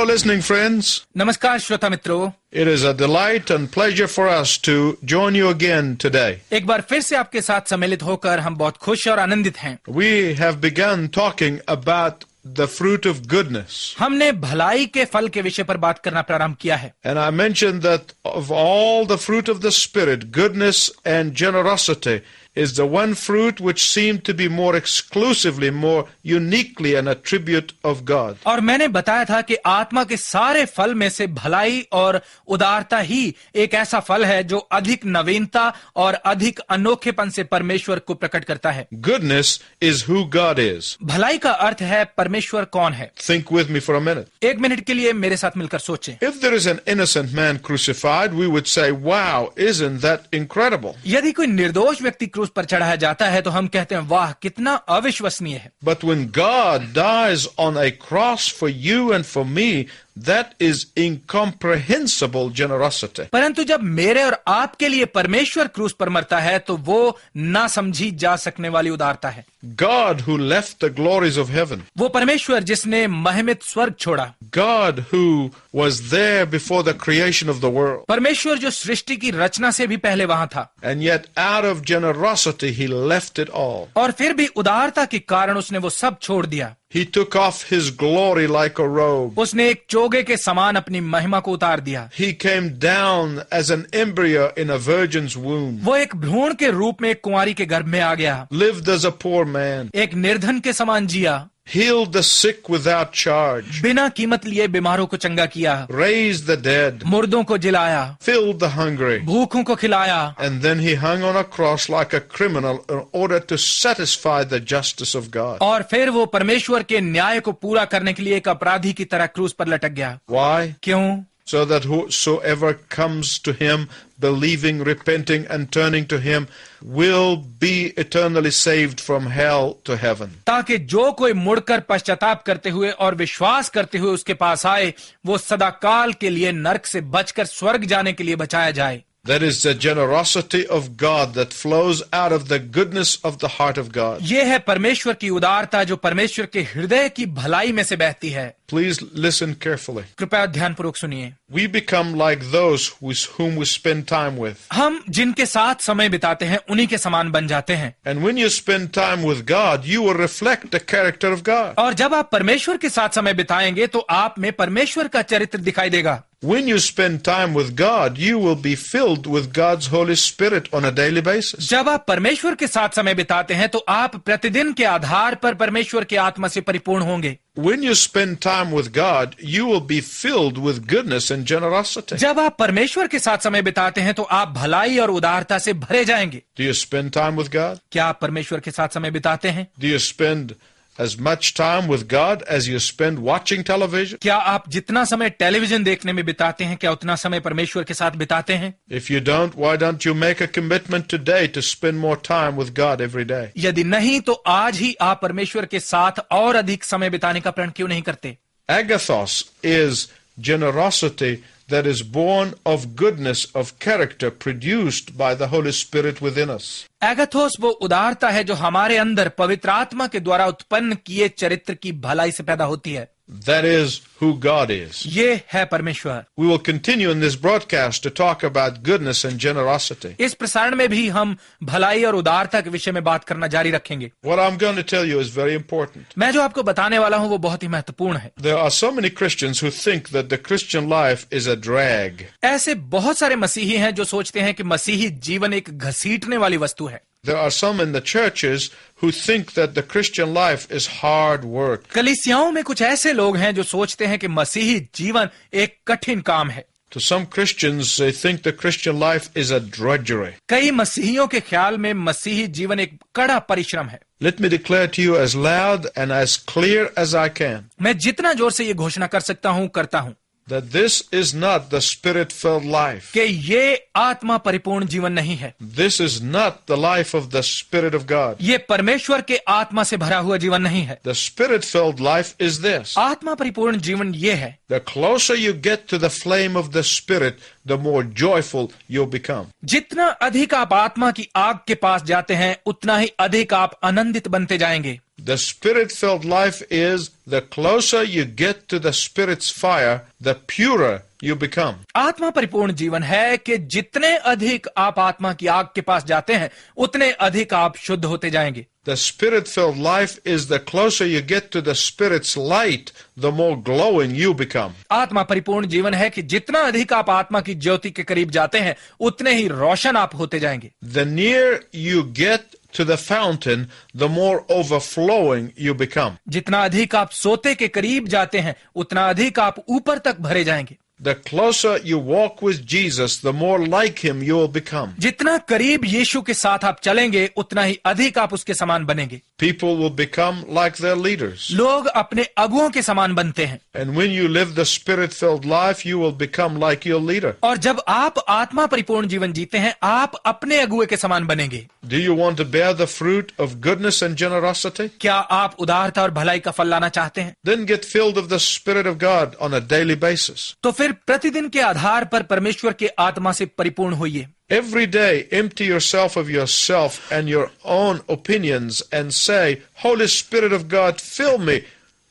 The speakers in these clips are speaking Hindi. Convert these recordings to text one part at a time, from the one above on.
listening friends. नमस्कार श्रोता मित्रों, It is a delight and pleasure for us to join you again today. एक बार फिर से आपके साथ सम्मिलित होकर हम बहुत खुश और आनंदित हैं। We have begun talking about the fruit of goodness. हमने भलाई के फल के विषय पर बात करना प्रारंभ किया है। And I mentioned that of all the fruit of the Spirit, goodness and generosity is the one fruit which seemed to be more exclusively, more uniquely an attribute of God. और मैंने बताया था कि आत्मा के सारे फल में से भलाई और उदारता ही एक ऐसा फल है जो अधिक नवीनता और अधिक अनोखेपन से परमेश्वर को प्रकट करता है। Goodness is who God is. भलाई का अर्थ है परमेश्वर कौन है। Think with me for a minute. एक मिनट के लिए मेरे साथ मिलकर सोचें। If there is an innocent man crucified, we would say, wow, isn't that incredible? यदि कोई निर्दोष व्यक्ति क्रूस पर चढ़ाया जाता है तो हम कहते हैं वाह कितना अविश्वसनीय है। But when God dies on a cross for you and for me, that is incomprehensible generosity. परंतु जब मेरे और आपके लिए परमेश्वर क्रूस पर मरता है तो वो ना समझी जा सकने वाली उदारता है। God who left the glories of heaven. वो परमेश्वर जिसने महिमित स्वर्ग छोड़ा। God who was there before the creation of the world. परमेश्वर जो सृष्टि की रचना से भी पहले वहां था। And yet out of generosity he left it all. और फिर भी उदारता के कारण उसने वो सब छोड़ दिया। He took off his glory like a robe. उसने एक चोगे के समान अपनी महिमा को उतार दिया। He came down as an embryo in a virgin's womb. वो एक भ्रूण के रूप में एक कुंवारी के गर्भ में आ गया। Lived as a poor man. एक निर्धन के समान जिया। Healed the sick without charge. बिना कीमत लिए बीमारों को चंगा किया। Raised the dead. मुर्दों को जिलाया। Filled the hungry. भूखों को खिलाया। And then he hung on a cross like a criminal in order to satisfy the justice of God. और फिर वो परमेश्वर के न्याय को पूरा करने के लिए एक अपराधी की तरह क्रूस पर लटक गया। Why? क्यों? So that whosoever comes to him, believing, repenting, and turning to him, will be eternally saved from hell to heaven. ताकि जो कोई मुड़कर पश्चाताप करते हुए और विश्वास करते हुए उसके पास आए, वो सदाकाल के लिए नरक से बचकर स्वर्ग जाने के लिए बचाया जाए। That is the generosity of God that flows out of the goodness of the heart of God. ये है परमेश्वर की उदारता जो परमेश्वर के हृदय की भलाई में से बहती है। Please listen carefully. कृपया ध्यानपूर्वक सुनिए। We become like those with whom we spend time with. हम जिनके साथ समय बिताते हैं उन्हीं के समान बन जाते हैं। And when you spend time with God, you will reflect the character of God. और जब आप परमेश्वर के साथ समय बिताएंगे तो आप में परमेश्वर का चरित्र दिखाई देगा। When you spend time with God, you will be filled with God's Holy Spirit on a daily basis. जब आप परमेश्वर के साथ समय बिताते हैं तो आप प्रतिदिन के आधार पर परमेश्वर की आत्मा से परिपूर्ण होंगे। When you spend time with God, you will be filled with goodness and generosity. जब आप परमेश्वर के साथ समय बिताते हैं तो आप भलाई और उदारता से भरे जाएंगे। Do you spend time with God? क्या आप परमेश्वर के साथ समय बिताते हैं? Do you spend as much time with God as you spend watching television? क्या आप जितना समय टेलीविजन देखने में बिताते हैं क्या उतना समय परमेश्वर के साथ बिताते हैं? If you don't, why don't you make a commitment today to spend more time with God every day? यदि नहीं तो आज ही आप परमेश्वर के साथ और अधिक समय बिताने का प्रण क्यों नहीं करते? Agathos is generosity that is born of goodness of character produced by the Holy Spirit within us. एगाथोस वो उदारता है जो हमारे अंदर पवित्र आत्मा के द्वारा उत्पन्न किए चरित्र की भलाई से पैदा होती है। That is who God is. ये है परमेश्वर। We will continue in this broadcast to talk about goodness and generosity. इस प्रसारण में भी हम भलाई और उदारता के विषय में बात करना जारी रखेंगे। What I'm going to tell you is very important. मैं जो आपको बताने वाला हूँ वो बहुत ही महत्वपूर्ण है। There are so many Christians who think that the Christian life is a drag. ऐसे बहुत सारे मसीही हैं जो सोचते हैं कि मसीही जीवन एक घसीटने वाली वस्तु है। There are some in the churches who think that the Christian life is hard work. कलीसियाओं में कुछ ऐसे लोग हैं जो सोचते हैं कि मसीही जीवन एक कठिन काम है। To some Christians, they think the Christian life is a drudgery. कई मसीहियों के ख्याल में मसीही जीवन एक कड़ा परिश्रम है। Let me declare to you as loud and as clear as I can मैं जितना जोर से ये घोषणा कर सकता हूँ करता हूँ that this is not the Spirit-filled life. कि ये आत्मा परिपूर्ण जीवन नहीं है। This is not the life of the Spirit of God. ये परमेश्वर के आत्मा से भरा हुआ जीवन नहीं है। The Spirit-filled life is this. आत्मा परिपूर्ण जीवन ये है। The closer you get to the flame of the Spirit, the more joyful you'll become. जितना अधिक आप आत्मा की आग के पास जाते हैं उतना ही अधिक आप आनंदित बनते जाएंगे। The Spirit-filled life is the closer you get to the Spirit's fire, the purer you become. आत्मा परिपूर्ण जीवन है कि जितने अधिक आप आत्मा की आग के पास जाते हैं उतने अधिक आप शुद्ध होते जाएंगे. The Spirit-filled life is the closer you get to the Spirit's light, the more glowing you become. आत्मा परिपूर्ण जीवन है कि जितना अधिक आप आत्मा की ज्योति के करीब जाते हैं उतने ही रोशन आप होते जाएंगे. The nearer you get to the fountain, the more overflowing you become. जितना अधिक आप सोते के करीब जाते हैं उतना अधिक आप ऊपर तक भरे जाएंगे. The closer you walk with Jesus, the more like him you will become. जितना करीब यीशु के साथ आप चलेंगे उतना ही अधिक आप उसके समान बनेंगे. People will become like their leaders. लोग अपने अगुओं के समान बनते हैं. And when you live the Spirit-filled life, you will become like your leader. और जब आप आत्मा परिपूर्ण जीवन जीते हैं आप अपने अगुए के समान बनेंगे. Do you want to bear the fruit of goodness and generosity? क्या आप उदारता और भलाई का फल लाना चाहते हैं? Then get filled of the Spirit of God on a daily basis. तो फिर प्रतिदिन के आधार पर परमेश्वर के आत्मा से परिपूर्ण होइए. Every day, empty yourself of yourself and your own opinions and say, Holy Spirit of God, fill me.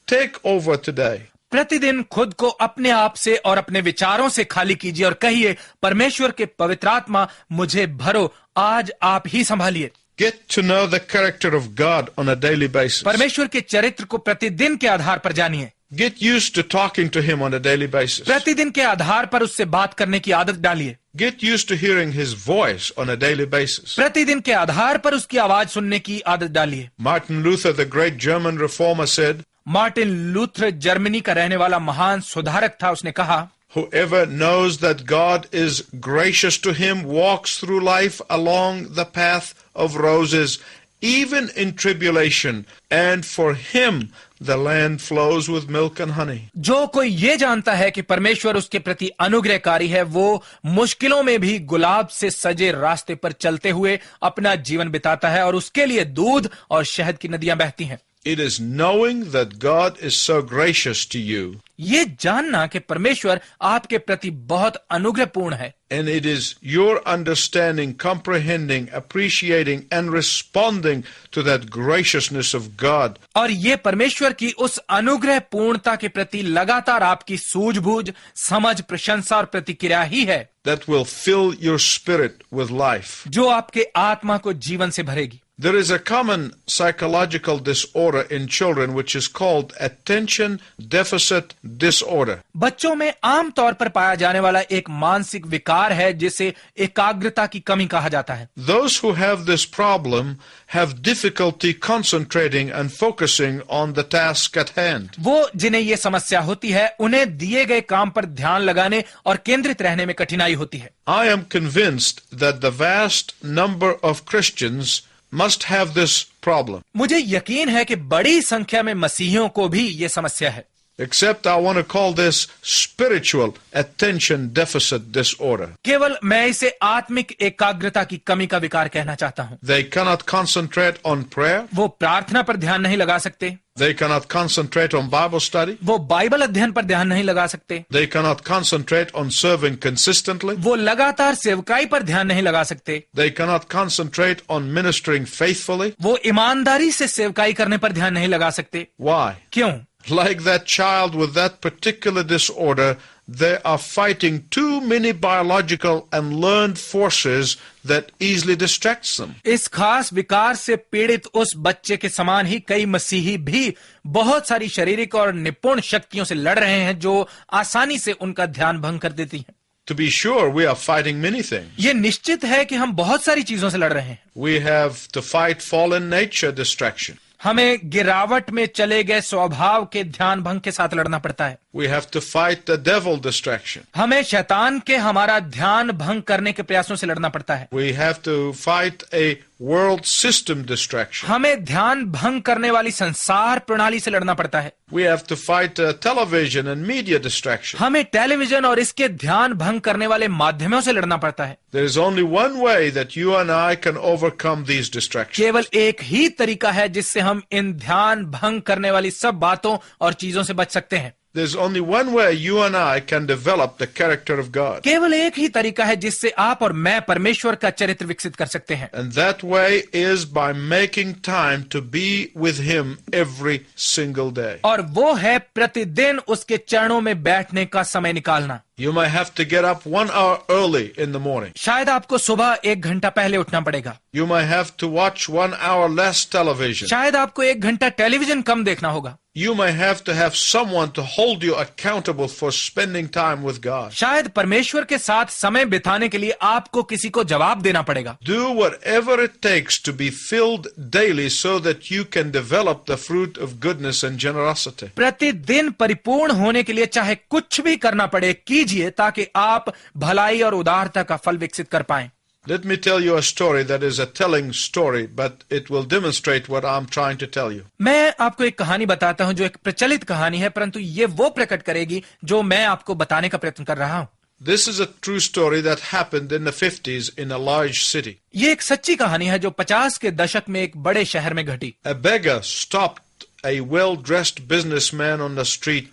Take over today. प्रतिदिन खुद को अपने आप से और अपने विचारों से खाली कीजिए और कहिए, परमेश्वर के पवित्र आत्मा मुझे भरो, आज आप ही संभालिए. Get to know the character of God on a daily basis. परमेश्वर के चरित्र को प्रतिदिन के आधार पर जानिए. Get used to talking to him on a daily basis. प्रतिदिन के आधार पर उससे बात करने की आदत डालिए. Get used to hearing his voice on a daily basis. प्रतिदिन के आधार पर उसकी आवाज सुनने की आदत डालिए. Martin Luther, the great German reformer, said, Martin Luther Germany का रहने वाला महान सुधारक था. उसने कहा, Whoever knows that God is gracious to him walks through life along the path of roses, even in tribulation, and for him the land flows with milk and honey. जो कोई ये जानता है कि परमेश्वर उसके प्रति अनुग्रहकारी है, वो मुश्किलों में भी गुलाब से सजे रास्ते पर चलते हुए अपना जीवन बिताता है और उसके लिए दूध और शहद की नदियां बहती हैं. It is knowing that God is so gracious to you, ये जानना कि परमेश्वर आपके प्रति बहुत अनुग्रहपूर्ण है. and it is your understanding, comprehending, appreciating, and responding to that graciousness of God और ये परमेश्वर की उस अनुग्रह पूर्णता के प्रति लगातार आपकी सूझबूझ, समझ, प्रशंसा और प्रतिक्रिया ही है that will fill your spirit with life. जो आपके आत्मा को जीवन से भरेगी. There is a common psychological disorder in children which is called attention deficit disorder. बच्चों में आम तौर पर पाया जाने वाला एक मानसिक विकार है जिसे एकाग्रता की कमी कहा जाता है. Those who have this problem have difficulty concentrating and focusing on the task at hand. वो जिन्हें ये समस्या होती है उन्हें दिए गए काम पर ध्यान लगाने और केंद्रित रहने में कठिनाई होती है. I am convinced that the vast number of Christians must have this problem. मुझे यकीन है कि बड़ी संख्या में मसीहियों को भी ये समस्या है. Except I want to call this spiritual attention deficit disorder. केवल मैं इसे आत्मिक एकाग्रता की कमी का विकार कहना चाहता हूँ. They cannot concentrate on prayer. वो प्रार्थना पर ध्यान नहीं लगा सकते. They cannot concentrate on Bible study. वो बाइबल अध्ययन पर ध्यान नहीं लगा सकते. They cannot concentrate on serving consistently. वो लगातार सेवकाई पर ध्यान नहीं लगा सकते. They cannot concentrate on ministering faithfully. वो ईमानदारी से सेवकाई करने पर ध्यान नहीं लगा सकते. Why? क्यों? Like that child with that particular disorder, they are fighting too many biological and learned forces that easily distracts them. इस खास विकार से पीड़ित उस बच्चे के समान ही कई मसीही भी बहुत सारी शारीरिक और निपुण शक्तियों से लड़ रहे हैं जो आसानी से उनका ध्यान भंग कर देती हैं. To be sure, we are fighting many things. ये निश्चित है कि हम बहुत सारी चीजों से लड़ रहे हैं. We have to fight fallen nature distraction. हमें गिरावट में चले गए स्वभाव के ध्यान भंग के साथ लड़ना पड़ता है. We have to fight the devil distraction. हमें शैतान के हमारा ध्यान भंग करने के प्रयासों से लड़ना पड़ता है. We have to fight a world system distraction. हमें ध्यान भंग करने वाली संसार प्रणाली से लड़ना पड़ता है. We have to fight television and media distraction. हमें टेलीविजन और इसके ध्यान भंग करने वाले माध्यमों से लड़ना पड़ता है. There is only one way that you and I can overcome these distractions. केवल एक ही तरीका है जिससे हम इन ध्यान भंग करने वाली सब बातों और चीजों से बच सकते हैं. There's only one way you and I can develop the character of God. केवल एक ही तरीका है जिससे आप और मैं परमेश्वर का चरित्र विकसित कर सकते हैं, And that way is by making time to be with Him every single day. और वो है प्रतिदिन उसके चरणों में बैठने का समय निकालना। You might have to get up 1 hour early in the morning. शायद आपको सुबह 1 घंटा पहले उठना पड़ेगा। You might have to watch 1 hour less television. शायद आपको 1 घंटा टेलीविजन कम देखना होगा। You may have to have someone to hold you accountable for spending time with God. शायद परमेश्वर के साथ समय बिताने के लिए आपको किसी को जवाब देना पड़ेगा। Do whatever it takes to be filled daily so that you can develop the fruit of goodness and generosity. प्रतिदिन परिपूर्ण होने के लिए चाहे कुछ भी करना पड़े कीजिए, ताकि आप भलाई और उदारता का फल विकसित कर पाएं। Let me tell you a story that is a telling story, but it will demonstrate what I'm trying to tell you. मैं आपको एक कहानी बताता हूं जो एक प्रचलित कहानी है, परंतु ये वो प्रकट करेगी जो मैं आपको बताने का प्रयत्न कर रहा हूं। This is a true story that happened in the 50s in a large city. ये एक सच्ची कहानी है जो 50 के दशक में एक बड़े शहर में घटी। A beggar stopped a well-dressed businessman on the street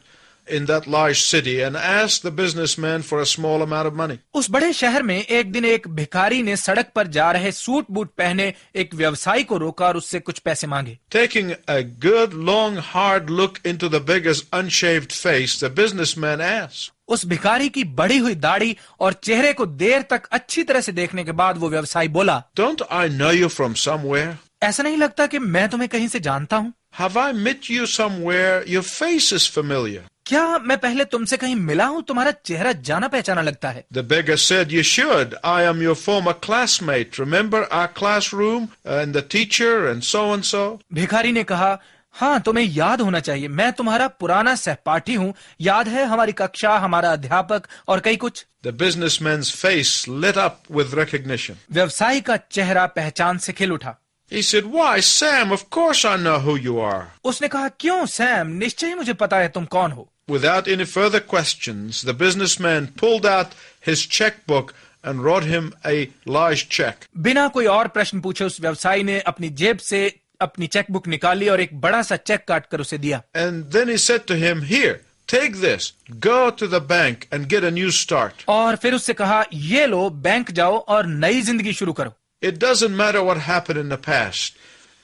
in that large city and asked the businessman for a small amount of money. उस बड़े शहर में एक दिन एक भिखारी ने सड़क पर जा रहे सूट बूट पहने एक व्यवसायी को रोका और उससे कुछ पैसे मांगे। Taking a good, long, hard look into the beggar's unshaved face, the businessman asked, उस भिखारी की बढ़ी हुई दाढ़ी और चेहरे को देर तक अच्छी तरह से देखने के बाद वो व्यवसायी बोला, "Don't I know you from somewhere? ऐसा नहीं लगता कि मैं तुम्हें कहीं से जानता हूँ? Have I met you somewhere? Your face is familiar." क्या मैं पहले तुमसे कहीं मिला हूँ? तुम्हारा चेहरा जाना पहचाना लगता है। The beggar said, "You should. I am your former classmate. Remember our classroom and the teacher and so." भिखारी ने कहा, हाँ, तुम्हें याद होना चाहिए, मैं तुम्हारा पुराना सहपाठी हूँ, याद है हमारी कक्षा, हमारा अध्यापक और कई कुछ। The businessman's face lit up with recognition. व्यवसायी का चेहरा पहचान से खिल उठा। He said, "Why, Sam, of course I know who you are." उसने कहा, क्यों सैम, निश्चय ही मुझे पता है तुम कौन हो। Without any further questions, the businessman pulled out his checkbook and wrote him a large check. बिना कोई और प्रश्न पूछे उस व्यवसायी ने अपनी जेब से अपनी चेकबुक निकाली और एक बड़ा सा चेक काट कर उसे दिया। And then he said to him, "Here, take this, go to the bank and get a new start." और फिर उससे कहा, ये लो, बैंक जाओ और नई जिंदगी शुरू करो। It doesn't matter what happened in the past.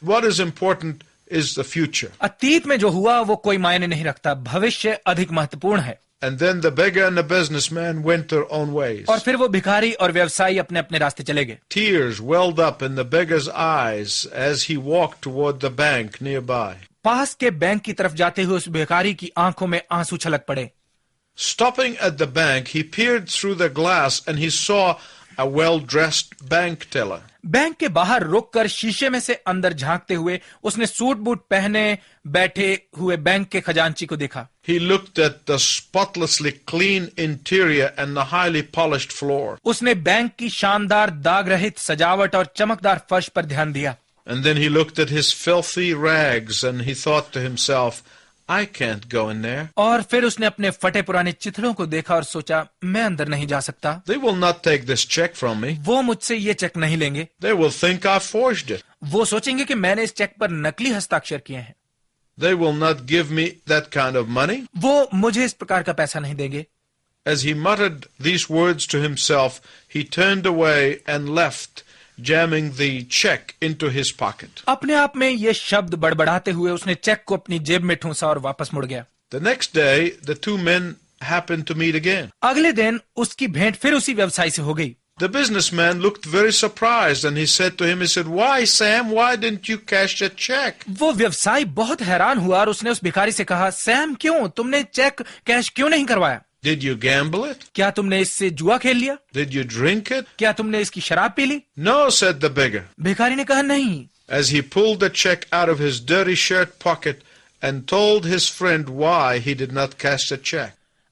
What is important is the future. अतीत में जो हुआ वो कोई मायने नहीं रखता, भविष्य अधिक महत्वपूर्ण है। And then the beggar and the businessman went their own ways. और फिर वो भिखारी और व्यवसायी अपने अपने रास्ते चले गए। Tears welled up in the beggar's eyes as he walked toward the bank nearby. पास के बैंक की तरफ जाते हुए उस भिखारी की आंखों में आंसू छलक पड़े। Stopping at the bank, he peered through the glass and he saw a well-dressed bank teller. Bank के बाहर रुककर शीशे में से अंदर झांकते हुए उसने सूट बूट पहने बैठे हुए बैंक के खजांची को देखा। He looked at the spotlessly clean interior and the highly polished floor. उसने बैंक की शानदार दाग रहित सजावट और चमकदार फर्श पर ध्यान दिया। And then he looked at his filthy rags and he thought to himself, "I can't go in there. और फिर उसने अपने फटे पुराने चिथड़ों को देखा और सोचा, मैं अंदर नहीं जा सकता। They will not take this check from me. वो मुझसे ये चेक नहीं लेंगे। They will think I forged it. वो सोचेंगे कि मैंने इस चेक पर नकली हस्ताक्षर किए हैं। They will not give me that kind of money." वो मुझे इस प्रकार का पैसा नहीं देंगे। As he muttered these words to himself, he turned away and left, jamming the check into his pocket. अपने आप में ये शब्द बड़बड़ाते हुए उसने चेक को अपनी जेब में ठूंसा और वापस मुड़ गया। The next day, the two men happened to meet again. अगले दिन उसकी भेंट फिर उसी व्यवसायी से हो गई। The businessman looked very surprised and he said to him, he said, "Why, Sam, why didn't you cash that check?" वो व्यवसायी बहुत हैरान हुआ और उसने उस भिखारी से कहा, सैम, क्यों तुमने चेक कैश क्यों नहीं करवाया? Did you gamble it? क्या तुमने इससे जुआ खेल लिया? Did you drink it? क्या तुमने इसकी शराब पी ली? No, said the beggar, भिखारी ने कहा, नहीं। as he pulled the check out of his dirty shirt pocket and told his friend why he did not cash the check.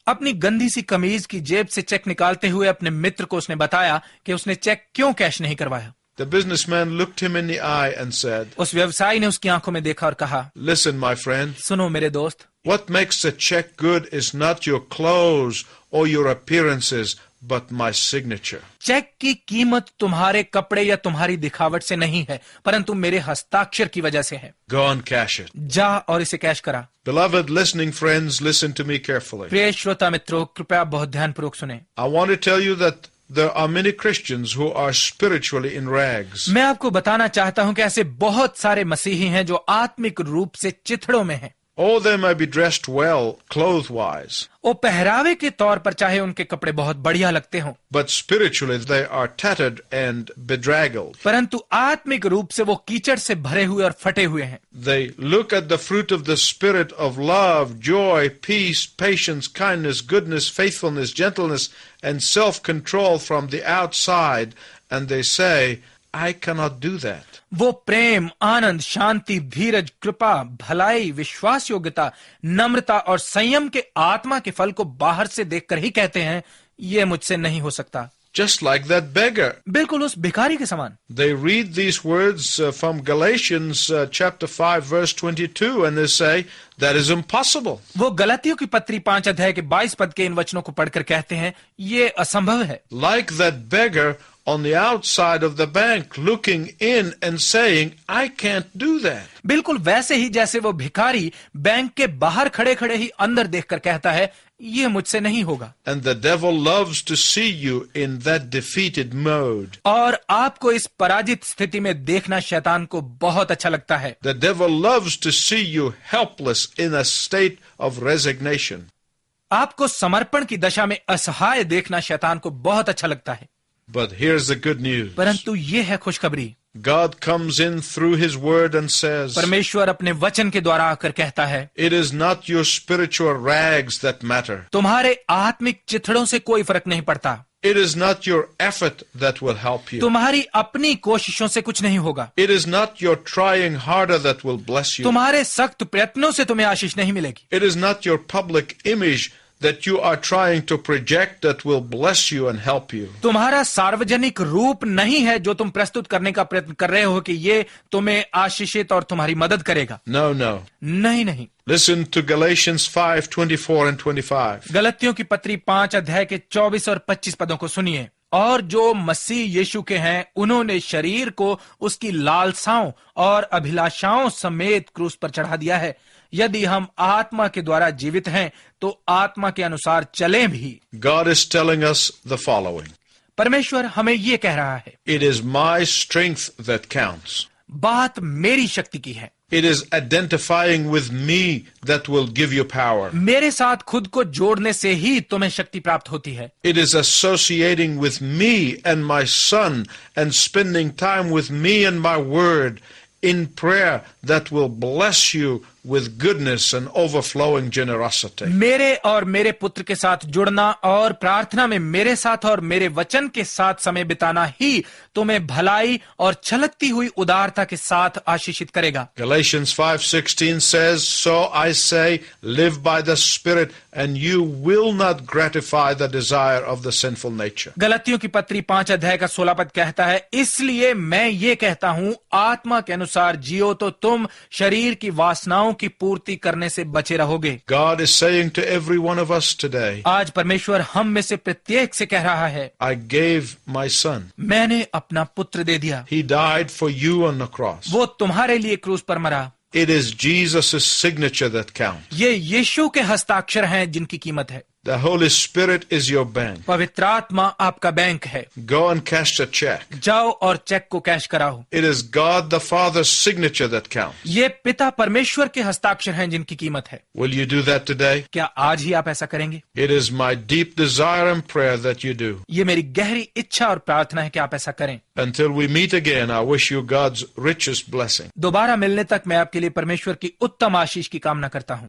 अपनी गंदी सी कमीज की जेब से चेक निकालते हुए अपने मित्र को उसने बताया कि उसने चेक क्यों कैश नहीं करवाया। The businessman looked him in the eye and said, उस व्यवसायी ने उसकी आंखों में देखा और कहा, "Listen, my friend, सुनो मेरे दोस्त, what makes the check good is not your clothes or your appearances, but my signature. Check की कीमत तुम्हारे कपड़े या तुम्हारी दिखावट से नहीं है, परंतु मेरे हस्ताक्षर की वजह से है। Go and cash it. जा और इसे कैश करा। Beloved listening friends, listen to me carefully. प्रिय श्रोता मित्रों, कृपया बहुत ध्यानपूर्वक सुने। I want to tell you that there are many Christians who are spiritually in rags. मैं आपको बताना चाहता हूं कि ऐसे बहुत सारे मसीही हैं जो आत्मिक रूप से चिथड़ों में हैं। Oh, they may be dressed well, clothes-wise, वो पहरावे के तौर पर चाहे उनके कपड़े बहुत बढ़िया लगते हों, but spiritually they are tattered and bedraggled. परंतु आत्मिक रूप से वो कीचड़ से भरे हुए और फटे हुए हैं। They look at the fruit of the Spirit of love, joy, peace, patience, kindness, goodness, faithfulness, gentleness, and self-control from the outside, and they say, I cannot do that. वो प्रेम, आनंद, शांति, धीरज, कृपा, भलाई, विश्वास योग्यता, नम्रता और संयम के आत्मा के फल को बाहर से देखकर ही कहते हैं, ये मुझसे नहीं हो सकता। Just like that beggar. बिल्कुल उस भिखारी के समान। They read these words from Galatians chapter 5 verse 22 and they say, that is impossible. वो गलतियों की पत्री 5 अध्याय के 22 पद के इन वचनों को पढ़कर कहते हैं, ये असंभव है। Like that beggar on the outside of the bank looking in and saying, I can't do that. बिल्कुल वैसे ही जैसे वो भिखारी बैंक के बाहर खड़े खड़े ही अंदर देखकर कहता है, ये मुझसे नहीं होगा। And the devil loves to see you in that defeated mode. और आपको इस पराजित स्थिति में देखना शैतान को बहुत अच्छा लगता है। The devil loves to see you helpless in a state of resignation. आपको समर्पण की दशा में असहाय देखना शैतान को बहुत अच्छा लगता है। But here's the good news. परंतु ये है खुशखबरी। God comes in through his word and says, परमेश्वर अपने वचन के द्वारा आकर कहता है, it is not your spiritual rags that matter. तुम्हारे आत्मिक चिथड़ों से कोई फर्क नहीं पड़ता। It is not your effort that will help you. तुम्हारी अपनी कोशिशों से कुछ नहीं होगा। It is not your trying harder that will bless you. तुम्हारे सख्त प्रयत्नों से तुम्हें आशीष नहीं मिलेगी। It is not your public image that you are trying to project that will bless you and help you. तुम्हारा सार्वजनिक रूप नहीं है जो तुम प्रस्तुत करने का प्रयत्न कर रहे हो कि ये तुम्हें आशीषित और तुम्हारी मदद करेगा। No, no. नहीं नहीं। Listen to Galatians 5:24 and 25. गलतियों की पत्री 5 अध्याय के 24 और 25 पदों को सुनिए। और जो मसीह यीशु के हैं, उन्होंने शरीर को उसकी लालसाओं और अभिलाषाओं समेत क्रूस पर चढ़ा दिया है। यदि हम आत्मा के द्वारा जीवित हैं तो आत्मा के अनुसार चलें भी। God is telling us the following. परमेश्वर हमें ये कह रहा है, It is my strength that counts. बात मेरी शक्ति की है। It is identifying with me that will give you power. मेरे साथ खुद को जोड़ने से ही तुम्हें शक्ति प्राप्त होती है। It is associating with me and my son and spending time with me and my word in prayer that will bless you with goodness and overflowing generosity. मेरे और मेरे पुत्र के साथ जुड़ना और प्रार्थना में मेरे साथ और मेरे वचन के साथ समय बिताना ही तुम्हें भलाई और छलकती हुई उदारता के साथ आशीषित करेगा। Galatians 5:16 says, so I say, live by the Spirit and you will not gratify the desire of the sinful nature. गलतियों की पत्री 5 अध्याय का 16 पद कहता है, इसलिए मैं ये कहता हूं, आत्मा के अनुसार जियो तो तुम शरीर की वासनाओं की पूर्ति करने से बचे रहोगे। God is saying to every one of us today, आज परमेश्वर हम में से प्रत्येक से कह रहा है, I gave my son. मैंने अपना पुत्र दे दिया। He died for you on the cross. वो तुम्हारे लिए क्रूस पर मरा। It is Jesus' signature that counts. ये यीशु के हस्ताक्षर हैं जिनकी कीमत है। The Holy Spirit is your bank. पवित्र आत्मा आपका बैंक है। Go and cash the check. जाओ और चेक को कैश कराओ। It is God the Father's signature that counts. ये पिता परमेश्वर के हस्ताक्षर हैं जिनकी कीमत है। Will you do that today? क्या आज ही आप ऐसा करेंगे? It is my deep desire and prayer that you do. ये मेरी गहरी इच्छा और प्रार्थना है कि आप ऐसा करें। Until we meet again, I wish you God's richest blessing. दोबारा मिलने तक मैं आपके लिए परमेश्वर की उत्तम आशीष की कामना करता हूँ।